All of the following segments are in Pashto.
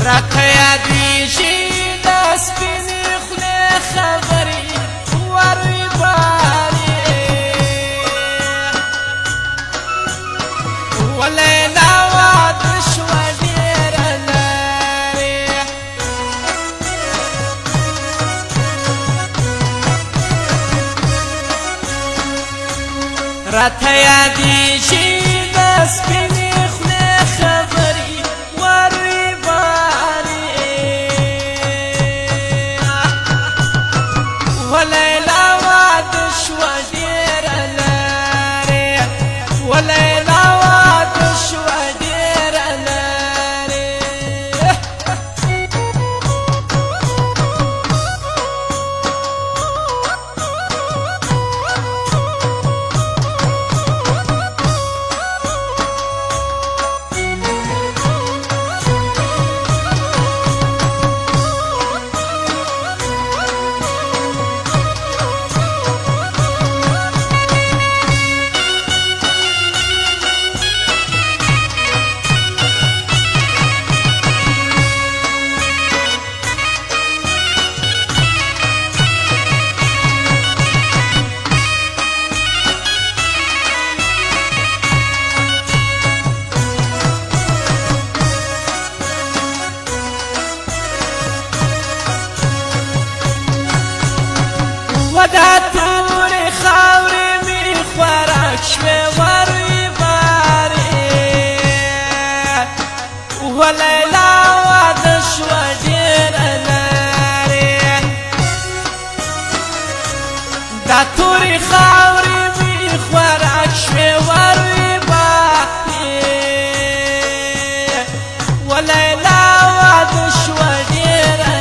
راته یادېږي د سپینې خولې خبرې وروي بارې ولیلا واده شوه ډېره لرې راته یادېږي د سپینې خولې خبرې وروي بارې ولیلا واده شوه ډېره لرې ولیلا واده شوه ډېره لرې دا تورې خاورې مې خوراک شوې وروي بارې ولیلا واده شوه ډېره لرې دا تورې خاورې مې خوراک شوې وروي بارې ولیلا واده شوه ډېره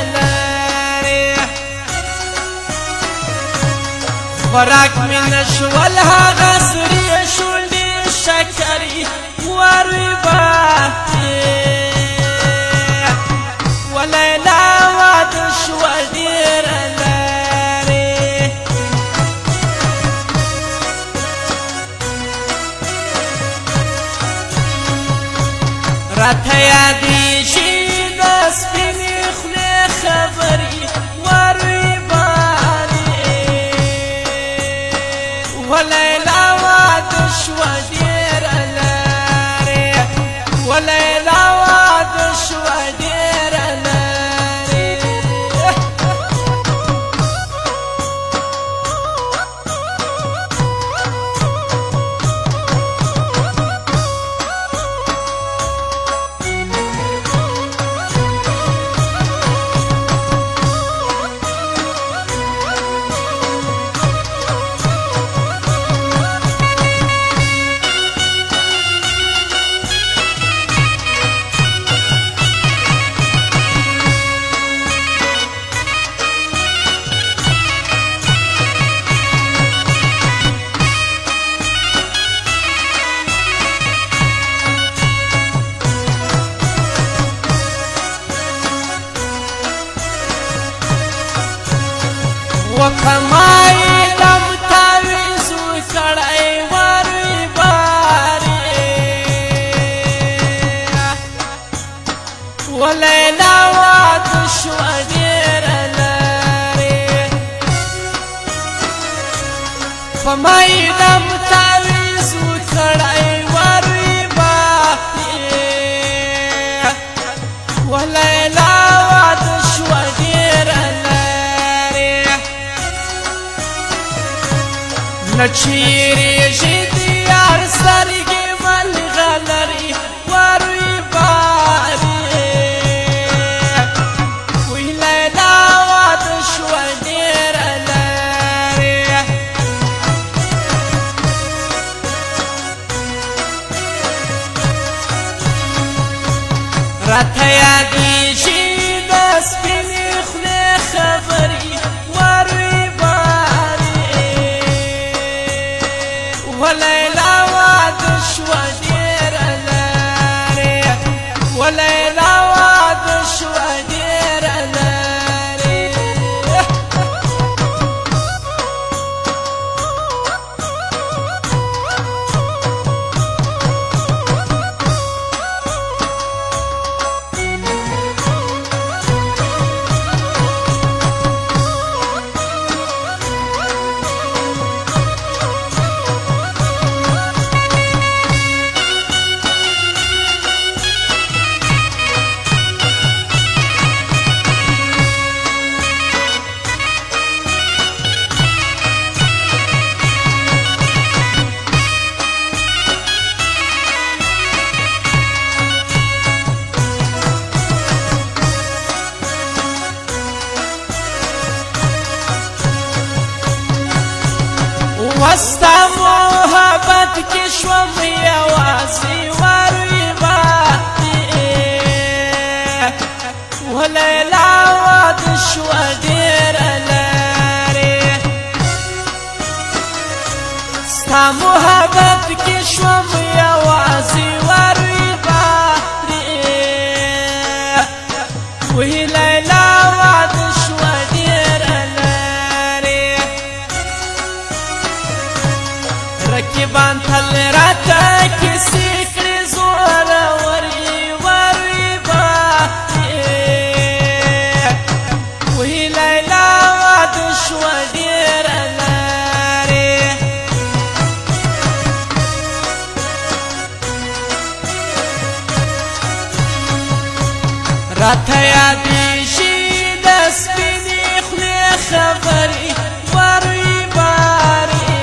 خوراک مې نشول هغه سرې شونډې شکرې وروي بارې ولیلا واده شوه ډېره لرې راته یادېږي د سپینې خولې خبرې وروي ولیلا واده شوه ډېره لرې ولیلا واده شوه ډېره لرې وکمای دم تاویز وکړی وروي بارې ولیلا واده شوه ډېره لرې په مای دم تاویز وکړی وروي بارې ولیلا واده شوه ډېره نه چیرېږي د یار سترګې ملغلرې وروي بارې وی لیلا واده شوه ډېره لرې راته یادېږي د سپینې خولې خبرې وروي ولیلا واده شوه ډېره لرې ولیلا واده شوه ډېره لرې وستا محبت کې شوم یوازې وروي باندې ولیلا واده شوه ډېره لرې ستا محبت کې شوم یوازې وروي باندې وی لیلا واده شوه ډېره لرې رقیبان تل راته کیسې کړې زورورې وروي باندې وی لیلا واده شوه ډېره لرې راته یادېږي د سپینې خولې خبرې وروي بارې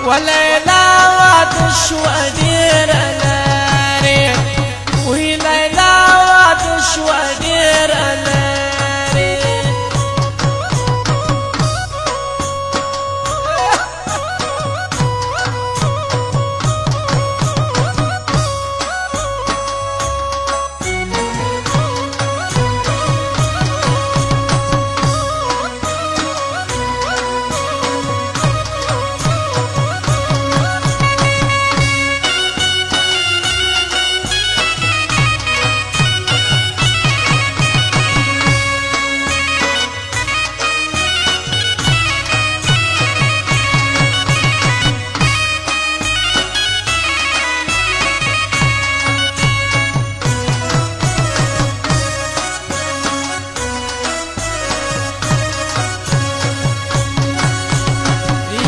ولیلا واده شوه ډېره لرې وی لیلا واده شوه ډېره لرې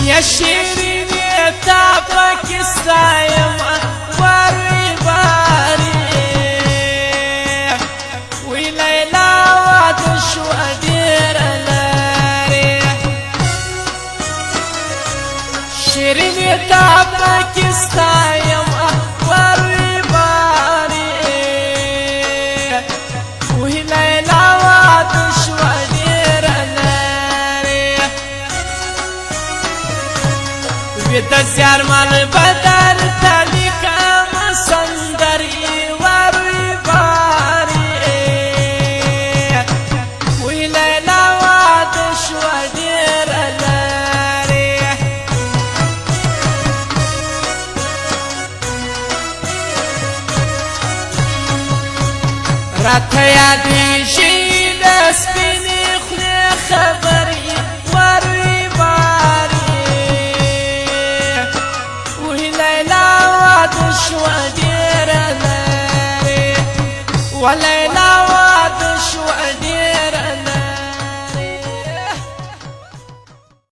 یا شیرینی تا پکې ستایم وروي بارې وی لیلا واده شوه ډېره لرې شیرینی تا پکې ستایم وروي بارې وی لیلا واده شوه ډېره لرې د زیارمل بدر ته لیکم سندرې وروي بارې وی لیلا واده شوه ډېره لرې راته یادېږي د سپینې خولې خبرې وروي بارې وی لیلا واده شوه ډېره لرې